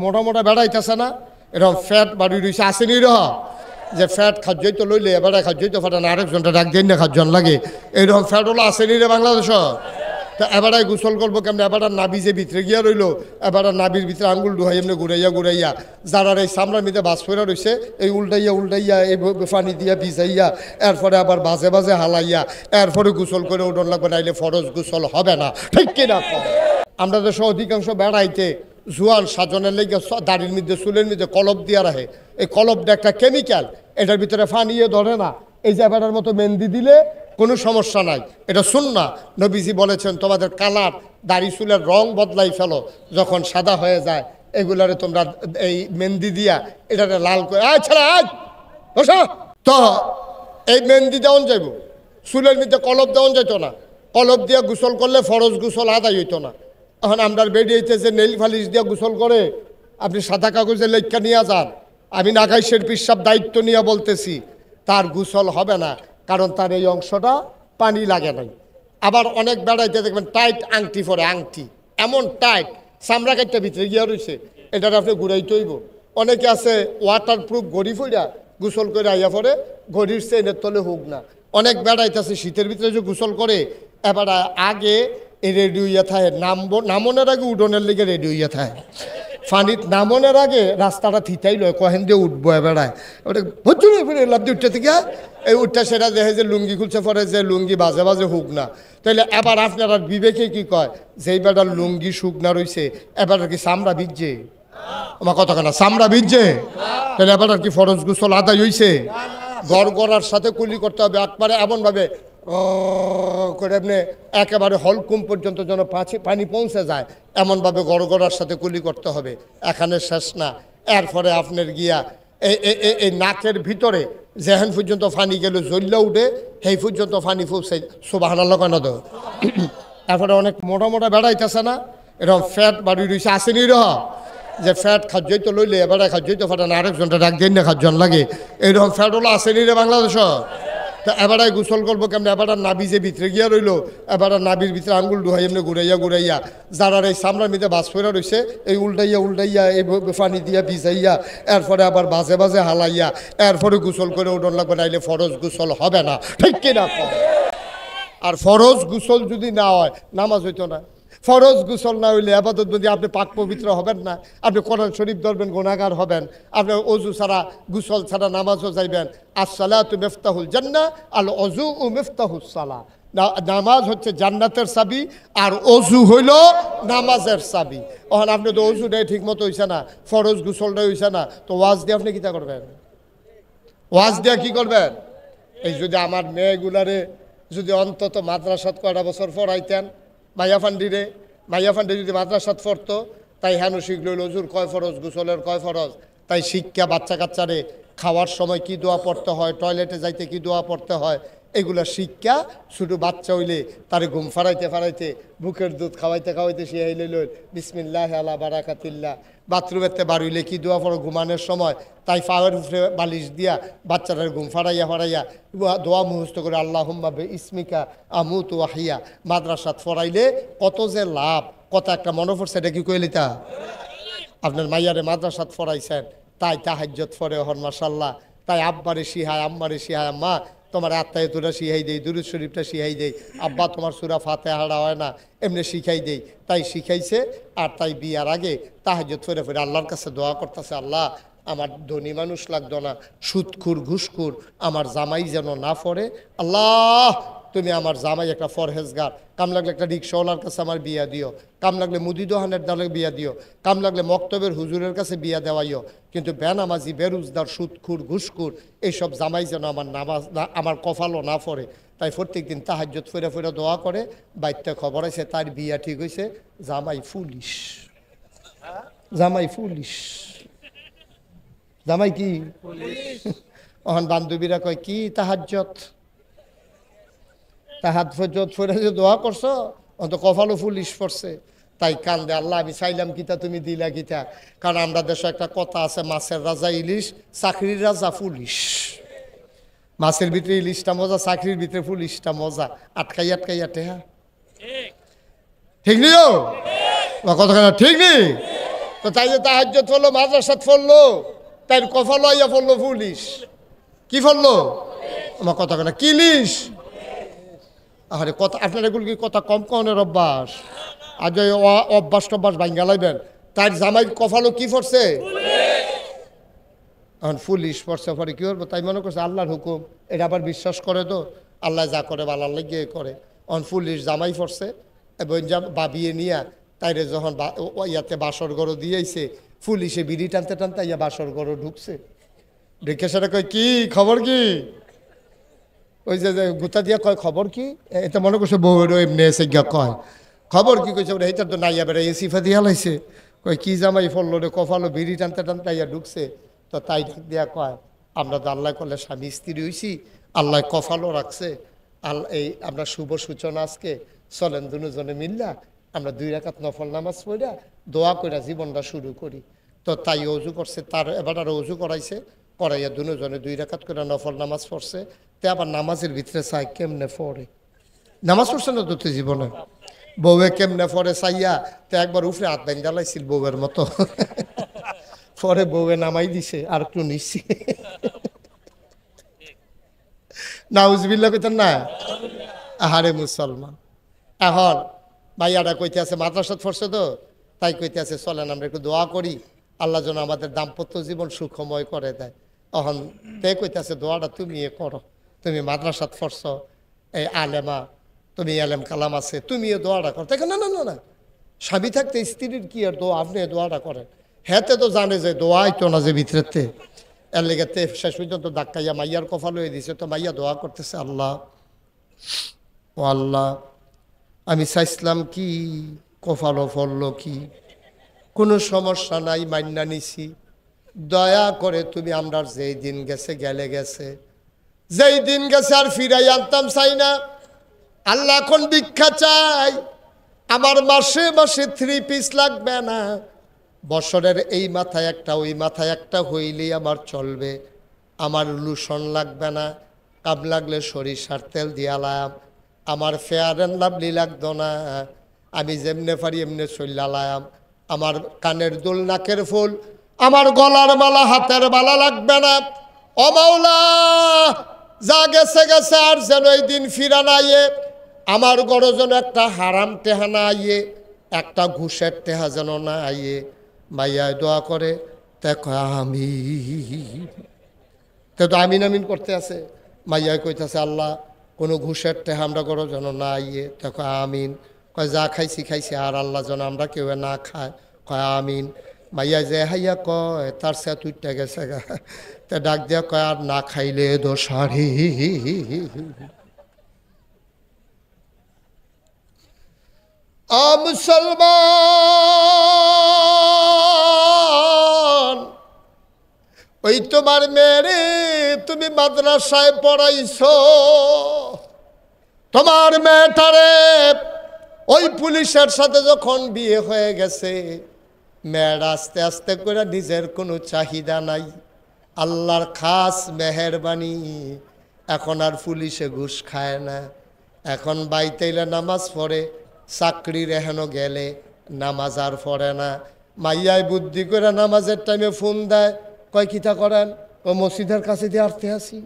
মোটা মোটা বেড়াইতেছে না, এরকম ফ্যাট বাড়ি রয়েছে, আসেনি রহ যে ফ্যাট খাদ্যই তো লইলে এবারে খাদ্যই তো ফাটান আরেকজনটা ডাক দিন না খাদ্যন লাগে, এইরকম ফ্যাট হলো আসেনি রে বাংলাদেশ। তা এবারে গোসল করবো কেমন, এবার নাবি যে ভিতরে গিয়া রইলো, এবার নাবির ভিতরে আঙ্গুল ডুহাই এমনি ঘুরাইয়া যারা এই সামলার মধ্যে বাস ফেরা রয়েছে এই উল্টাইয়া এই পানি দিয়া ভিজাইয়া এরপরে আবার বাজে বাজে হালাইয়া এরপরে গোসল করে উঠন লাগবে, নাইলে ফরজ গোসল হবে না, ঠিক কিনা? আমরা দেশে অধিকাংশ বেড়াইতে জোয়ান সাজনের লেগে দাড়ির মধ্যে চুলের মধ্যে কলপ দিয়া রাখে, এই কলপটা একটা কেমিক্যাল, এটার ভিতরে ফানিয়ে ধরে না, এই যে এবারের মতো মেহেন্দি দিলে কোনো সমস্যা নাই, এটা সুন্নাহ। নবীজি বলেছেন তোমাদের কালার দাড়ি চুলের রং বদলাই ফেলো, যখন সাদা হয়ে যায় এগুলারে তোমরা এই মেহেন্দি দিয়া এটারে লাল করে তো এই মেহেন্দি দেওয়ান যাইব, চুলের মধ্যে কলপ দেওয়ান যাইতো না, কলপ দিয়া গোসল করলে ফরজ গোসল আদায় হইতো না। এখন আমরা বেরিয়েছে যে নেইল ফালিশ দিয়া গোসল করে, আপনি সাদা কাগজে লেখা নিয়ে যান, আমি নাগাইশের পিসাব দায়িত্ব নিয়ে বলতেছি তার গোসল হবে না, কারণ তার এই অংশটা পানি লাগে নাই। আবার অনেক বেড়াইতে দেখবেন টাইট আংটি পরে, আংটি এমন টাইট চামড়া কাটটা ভিতরে গিয়া রয়েছে, এটার আপনি ঘুরাইতে হইব। অনেকে আছে ওয়াটার প্রুফ ঘড়ি ফুইরা গোসল করে আইয়া পরে ঘড়ির চেনের তলে হোক না। অনেক বেড়াইতেছে শীতের ভিতরে যে গোসল করে এবার আগে রেডি হইয়া থাকে, নামনের আগে উডনের লেগে রেডি হইয়া থাকে, ফানিত নামনের আগে রাস্তাটা থিতাই লয় কহেন দিয়ে উঠবো বেড়ায়, ওটা ভজ্জুর ফিরে লাভ দিয়ে উঠতে থেকে এই উঠটা সেটা দেখে যে লুঙ্গি খুলছে পরে যে লুঙ্গি বাজে বাজে হোক না, তাইলে এবার আপনারা বিবেকে কি কয় যেই বেড়ার লুঙ্গি শুকনা রয়েছে এবার কি চামড়া ভিজছে, আমার কতখানা চামড়া ভিজছে, তাহলে এবার কি ফরজ গোসল আদায় হইছে? গড়গড়ার সাথে কুলি করতে হবে একবারে এমনভাবে করে আপনি একেবারে হলকুম পর্যন্ত যেন পানি পৌঁছে যায় এমনভাবে গড়গড়ার সাথে কুলি করতে হবে। এখানে শেষ না, এরপরে আপনার গিয়া এই নাকের ভিতরে যেহেন পর্যন্ত ফানি গেল জ্বললে উঠে সেই পর্যন্ত ফানি পৌঁছে সুবহানাল্লাহ কেন তো। এরপরে অনেক মোটা মোটা বেড়াইতেছে না, এরকম ফ্যাট বাড়ি রয়েছে, আসেনি রহ যে ফ্যাট খাদ্যই তো লইলে এবারে খাদ্যই তো ফাটান আরেকজনটা ডাক দিন না খাদ্যন লাগে, এইরকম ফ্যাট হলো আসেনি রে বাংলাদেশ। তা এবারে গোসল করবো কেমন, এবার নাবি যে ভিতরে গিয়া রইলো, এবার নাবির ভিতরে আঙ্গুল ডুহাই এমনি ঘুরাইয়া যারা এই সামলার মধ্যে বাস ফেরা রয়েছে এই উল্টাইয়া এই পানি দিয়া ভিজাইয়া এরপরে আবার বাজে বাজে হালাইয়া এরপরে গোসল করে উঠন লাগবে, নাইলে ফরজ গোসল হবে না, ঠিক কিনা? আর ফরজ গোসল যদি না হয় নামাজ হইতো না। ফরজ গোসল না হইলে আবাদত যদি আপনি পাক পবিত্র হবেন না, আপনি কোরআন শরীফ ধরবেন গুনাহগার হবেন, আপনি অজু ছাড়া গোসল ছাড়া নামাজও যাইবেন। আসসালাতু মিফতাহুল জান্নাহ আল ওযু মিফতাহুস সালাহ, নামাজ হচ্ছে জান্নাতের চাবি আর অজু হইল নামাজের চাবি। ওখান আপনি তো অজুটাই ঠিক মতো হইছে না, ফরজ গোসলটাই হইছে না, তো ওয়াজ দিয়ে আপনি কিতা করবেন? ওয়াজ দিয়ে কি করবেন? এই যদি আমার মেয়েগুলারে যদি অন্তত মাদ্রাসাত কয়টা বছর পড়াইতেন, মাইয়া ফান্ডি যদি মাদ্রাসাত পড়তো, তাই হেন শিখল অজুর কয় ফরজ, গোসলের কয় ফরজ, তাই শিক্ষা বাচ্চা কাচ্চারে খাওয়ার সময় কি দোয়া পড়তে হয়, টয়লেটে যাইতে কি দোয়া পড়তে হয়, এগুলা শিক্ষা ছোটো বাচ্চা হইলে তারে ঘুম ফারাইতে বুকের দুধ খাওয়াইতে শিয়াই লইল বিসমিল্লাহ আলা বারাকাতিল্লাহ। বাথরুমেতে বাড়িলে কি দোয়া পড়ো ঘুমানোর সময়, তাই পাওয়ার উপরে বালিশ দিয়া বাচ্চাটার ঘুম ফারাইয়া দোয়া মুখস্থ করে আল্লাহুম্মা বিইসমিকা আমুতু ওয়া আহইয়া। মাদ্রাসাত পড়াইলে কত যে লাভ, কত একটা মনে পড়ছে, এটা কি কইলি তা আপনার মাইয়ারে মাদ্রাসাত পড়াইছেন, তাই তাহাজ্জুদ পড়ে হন মাশাআল্লাহ, তাই আব্বারে শিহায় আম্মারে শিহায়, আম্মা তোমার আত্মায়তুরা শিখাই দেই, দুরূদ শরীফটা শিখাই দেই, আব্বা তোমার সূরা ফাতিহাটা হয় না এমনি শিখাই দেই, তাই শিখাইছে। আর তাই বিয়ার আগে তাহাজ্জুদ পড়ে আল্লাহর কাছে দোয়া করতেছে, আল্লাহ আমার ধনী মানুষ লাগতো না, সুদখুর ঘুষখুর আমার জামাই যেন না পড়ে, আল্লাহ তুমি আমার জামাই একটা ফরহেজগার, কাম লাগলে একটা রিক্সাওয়ালার কাছে আমার বিয়া দিও, কাম লাগলে মুদি দোহানের দালে বিয়া দিও, কাম লাগলে মক্তবের হুজুরের কাছে বিয়া দেওয়াইও, কিন্তু বেনামাজি বেরুজদার সুদখুর ঘুষখুর এইসব জামাই যেন আমার নামাজ না, আমার কপালও না পড়ে। তাই প্রত্যেক দিন তাহাজ্জুদ ফিরে দোয়া করে। বাইরটা খবর আছে তার বিয়া ঠিক হয়েছে, জামাই পুলিশ, জামাই পুলিশ, জামাই কি ওখান বান্ধবীরা কয় কি তাহাজ্জুদ ফিরে যে দোয়া করছো অন্ত কপালও পুলিশ পড়ছে, তাই কান্দে আল্লাহ আমি চাইলাম কিতা তুমি দিলা কিতা। কারণ আমরা দেশে একটা কথা আছে, মাছের রাজা ইলিশ, চাকরির রাজা পুলিশ। মাছের ভিতরে ইলিশটা মজা, চাকরির ভিতরে পুলিশটা মজা, আটকাইয়া টেহা, ঠিক নিও কতখানা ঠিক নেই। তো তাই যে তাহাজ্জুদ পড়লো, মাদ্রাসাত পড়লো, তাই কফালো আইয়া পড়লো পুলিশ। কি পড়লো? আমার কথা কেনা কিলিশ। আরে কথা আপনার এগুলো কি কথা কম কনের অভ্যাস? আজ ওই অভ্যাস টভ্যাস ভাঙ্গা লাইবেন। তার জামাই কফালো কি পড়ছে? এখন পুলিশ পড়ছে, পরে কি করবো? তাই মনে করছে আল্লাহর হুকুম, এটা আবার বিশ্বাস করে তো আল্লাহ যা করে ভালো লাগিয়ে করে। এখন পুলিশ জামাই পড়ছে এবং বাবিয়ে নিয়া তাইরে যখন ইয়াতে বাসর গড়ো দিয়েছে, পুলিশে বিড়ি টানতে টানতে ইয়া বাসর গড়ো ঢুকছে। ঢুকে সেটা কয় কি খবর কি? ওই যে গুতা দিয়া কয় খবর কি? এটা মনে করছে বউয়েরও এমনি এসে গিয়া কয় খবর কি? কইছে ওরা এইটার তো নাইয়া বেড়াই সিফা দিয়া লাইছে। কয় কি জামাই ফললো রে কফালো, বিড়ি টানতে টানতে ইয়া ঢুকছে। তো তাই ডাক দিয়া কয় আমরা তো আল্লাহ করলে স্বামী স্ত্রী হইছি, আল্লাহ কফালও রাখছে, আল্লাহ এই আমরা শুভ সূচনা আজকে চলেন দুজনে মিল্লা আমরা 2 রাকাত নফল নামাজ পড়া দোয়া কইরা জীবনটা শুরু করি। তো তাই অজু করছে, তার এবার আরো অজু করাইছে, করাইয়া দুজনে 2 রাকাত করে নফল নামাজ পড়ছে। তে আবার নামাজের ভিতরে চাই কেমনে পড়ে, নামাজ পড়ছে না তো তুই জীবনে, বউয়ে কেমনে পড়ে চাইয়া তো একবার উফরে হাত বাইন জ্বালাইছিল বউয়ের মতো। পরে বউয়ে নামাই দিছে আর একটু নিচ্ছি। নাউজুবিল্লাহ কইতেন না? আহারে মুসলমান। এখন ভাইয়াটা কইতে আছে মাদ্রাসাত পড়ছে তো, তাই কইতে আছে চলেন আমরা একটু দোয়া করি আল্লাহ যেন আমাদের দাম্পত্য জীবন সুখময় করে দেয়। এখন তে কইতে আছে দোয়াটা তুমি করো, তুমি মাদ্রাসাত পড়ছ, এই আলেমা, তুমি আলেম কালাম আছে, তুমি এ দোয়াটা করো। তাই না না না না, স্বামী থাকতে স্ত্রীর কি আর দোয়া, আপনি দোয়াটা করেন। হ্যাঁতে তো জানে যে দোয়াই তো না যে ভিতরেতে, এর লেগেতে শেষ পর্যন্ত ধাক্কাইয়া মাইয়ার কফাল হয়ে দিছে। তো মাইয়া দোয়া করতেছে আল্লাহ ও আল্লাহ আমি চাইছিলাম কি কফালো ফললো কি, কোনো সমস্যা নাই, মান্না নিছি, দয়া করে তুমি আমরা যেই দিন গেছে গেলে গেছে, যেই দিন গেছে আর ফিরাই আনতাম চাই না। আল্লাহ এখন ভিক্ষা চাই, আমার মাসে মাসে 3 পিস লাগবে না, বছরের এই মাথায় একটা ওই মাথায় একটা হইলেই আমার চলবে, আমার লুশন লাগবে না, কাম লাগলে সরিষার তেল দিয়ালাম, আমার ফেয়ার অ্যান্ড লাভলি লাগতো না, আমি যেমনে পারি এমনি চল্লালাম, আমার কানের দুল নাকের ফুল আমার গলার মালা হাতের মালা লাগবে না। ও মাওলা যা গেছে গেছে আর যেন এই দিন ফিরা নাইয়ে, আমার গড় যেন একটা হারাম টেহা না আইয়ে, একটা ঘুষের টেহা যেন না আইয়ে। মাইয়ায় দোয়া করে দেখো আমি তো আমিন আমিন করতে আছে, মাইয়ায় কইতেছে আল্লাহ কোনো ঘুষের টেহা আমরা গড় যেন না আইয়ে, দেখো আমিন। কয় যা খাইছি খাইছি আর আল্লাহ যেন আমরা কেউ না খায়, কয় আমিন। মাইয়া যে হাইয়া কয় তার সে তুইটা গেছে গা, তা ডাক দিয়া কয় আর না খাইলে দোষারি। মুসলমান ওই তোমার মেয়েরে তুমি মাদ্রাসায় পড়াইছো, তোমার মেয়েটারে ওই পুলিশের সাথে যখন বিয়ে হয়ে গেছে, মেয়ের আস্তে আস্তে করে নিজের কোনো চাহিদা নাই, আল্লাহর খাস মেহেরবানি, এখন আর পুলিশে ঘুষ খায় না, এখন বাইতেইলে নামাজ পড়ে, চাকরির এহেনো গেলে নামাজ আর পড়ে না। মাইয়ায় বুদ্ধি করে নামাজের টাইমে ফোন দেয়, কয় কিতা করেন, ও মসজিদের কাছে দিয়ে আরতে আসি,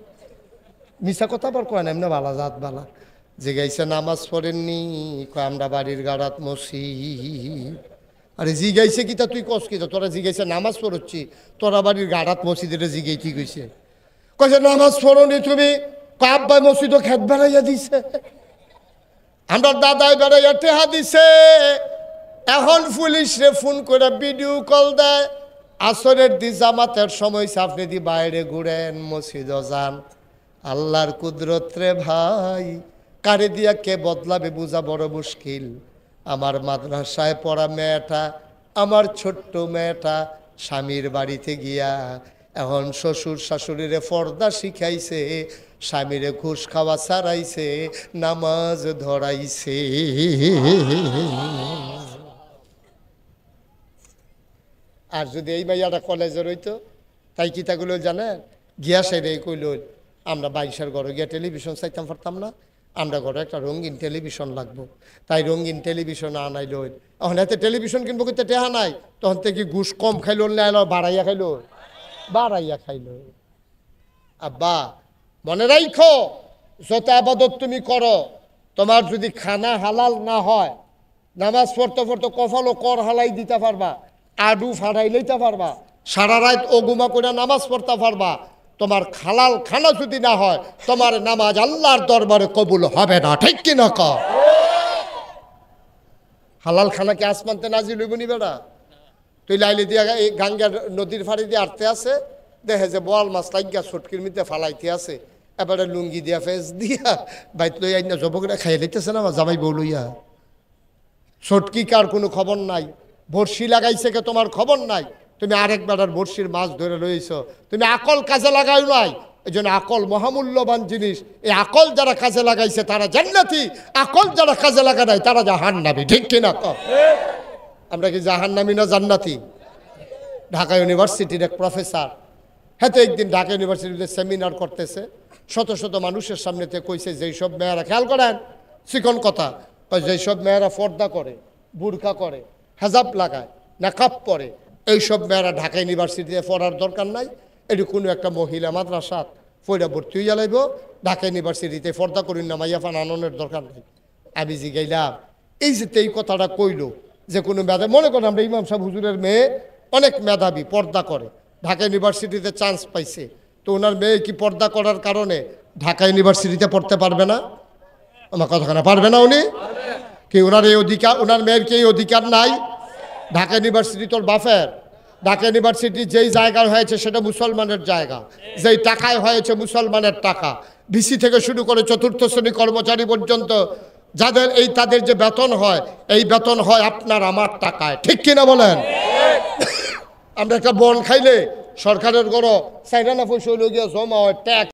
মিশা কথা আবার কয় না, এমনি বালা জাত বালা জিগাইছে নামাজ পড়েননি, কয় আমরা বাড়ির গাড়াত মসজিদ। আরে জিগাইছে কিতা তুই কস কিতা, তোরা জিগাইছে নামাজ পড়ছি, তোরা বাড়ির গাড়াত মসজিদের জিগাই কি কইছে, কইছে নামাজ পড়নি তুমি, আব্বাই মসজিদও খেত বেড়াইয়া দিছে, আমরা দাদাই বেড়াইয়া টেহা দিছে। এখন পুলিশরে ফোন করে ভিডিও কল দেয়, আসরের দি জামাতের সময় আপনি দি বাইরে ঘুরেন মসজিদও যান। আল্লাহর কুদরত রে ভাই, কারে দিয়া কে বদলাবে বোঝা বড় মুশকিল। আমার মাদ্রাসায় পড়া মেয়েটা, আমার ছোট্ট মেয়েটা স্বামীর বাড়িতে গিয়া এখন শ্বশুর শাশুড়িরে পর্দা শিখাইছে, স্বামীরে ঘুষ খাওয়া ছাড়াইছে, নামাজ ধরাইছে। আর যদি এই মাইয়াটা কলেজে রইতো, তাই কিতাগুলো জানেন গিয়া সেরে কইল আমরা 22-এর ঘরে গিয়া টেলিভিশন চাইতাম পারতাম না, আমরা ঘরে একটা রঙিন টেলিভিশন লাগবো, তাই রঙিন টেলিভিশন আনাইল। এখন এতে টেলিভিশন কিনবো কিন্তু টেহা নাই, তখন থেকে ঘুষ কম খাইলো না বাড়াইয়া খাইলো, বাড়াইয়া খাইলো। আব্বা মনে রাখো, যত আবাদত তুমি করো, তোমার যদি খানা হালাল না হয়, নামাজ পড়তে পড়তে কপালও কর হালাই দিতে পারবা, আডু ফাড়াই লইতে পারবা, সারা রাত ওগুমা করে নামাজ পড়তে পারবা, তোমার হালাল খানা যদি না হয়, তোমার নামাজ আল্লাহর দরবারে কবুল হবে না। ঠিক কি না? হালাল খানা কি আসমানতে নাজিল হইব নি বেড়া? তুই লাইলে দিয়া এই গাঙ্গার নদীর ফাড়ি দিয়ে আটতে আছে, দেখে যে বোয়াল মাছ লাগিয়া ছটকির মধ্যে ফালাইতে আছে, এবারে লুঙ্গি দিয়া ফেস দিয়া বাইত লইয়া না জবকরা খাইয়ে লইতেছে না, আমার জামাই বউ লইয়া। ছটকি কার কোনো খবর নাই, বড়শি লাগাইছে কে তোমার খবর নাই, তুমি আরেক বেড়ার বড়শির মাছ ধরে রয়েছ, তুমি আকল কাজে লাগাই নাই। এই জন্য আকল মহামূল্যবান জিনিস, এই আকল যারা কাজে লাগাইছে তারা জান্নাতি, আকল যারা কাজে লাগা নাই তারা জাহান্নামী। ঠিক কিনা? আমরা কি জাহান্নামী না জান্নাতি? ঢাকা ইউনিভার্সিটির এক প্রফেসর, হ্যাঁ তো একদিন ঢাকা ইউনিভার্সিটিতে সেমিনার করতেছে, শত শত মানুষের সামনেতে কইছে যেই সব মেয়েরা, খেয়াল করেন চিকন কথা, যেই সব মেয়েরা পর্দা করে, বুরকা করে, হেজাব লাগায়, নাকাব পরে, এইসব মেয়েরা ঢাকা ইউনিভার্সিটিতে পড়ার দরকার নাই, এটি কোনো একটা মহিলা মাদ্রাসাত পয়লা ভর্তি হইয়া লাইব, ঢাকা ইউনিভার্সিটিতে পর্দা করিন না মাইয়া ফান আননের দরকার নেই। আমি জিগাইলাম, এই যে এই কথাটা কইলো যে কোনো মেধা, মনে করেন আমরা ইমাম সাহেব হুজুরের মেয়ে অনেক মেধাবী, পর্দা করে, ঢাকা ইউনিভার্সিটিতে চান্স পাইছে, তো ওনার মেয়ে কি পর্দা করার কারণে ঢাকা ইউনিভার্সিটিতে পড়তে পারবে না? আমার কথাখানা পারবে না? উনি কি ওনার এই অধিকার, ওনার মেয়ের কি এই অধিকার নাই? ঢাকা ইউনিভার্সিটি তোর বাফের, ঢাকা ইউনিভার্সিটি যেই জায়গায় হয়েছে সেটা মুসলমানের জায়গা, যেই টাকায় হয়েছে মুসলমানের টাকা, ভিসি থেকে শুরু করে চতুর্থ শ্রেণী কর্মচারী পর্যন্ত যাদের এই তাদের যে বেতন হয়, এই বেতন হয় আপনার আমার টাকায়। ঠিক কিনা বলেন? আমরা একটা বন খাইলে সরকারের গড় সাইরানা পয়সা হইল গিয়া জমা হয়, ট্যাক্স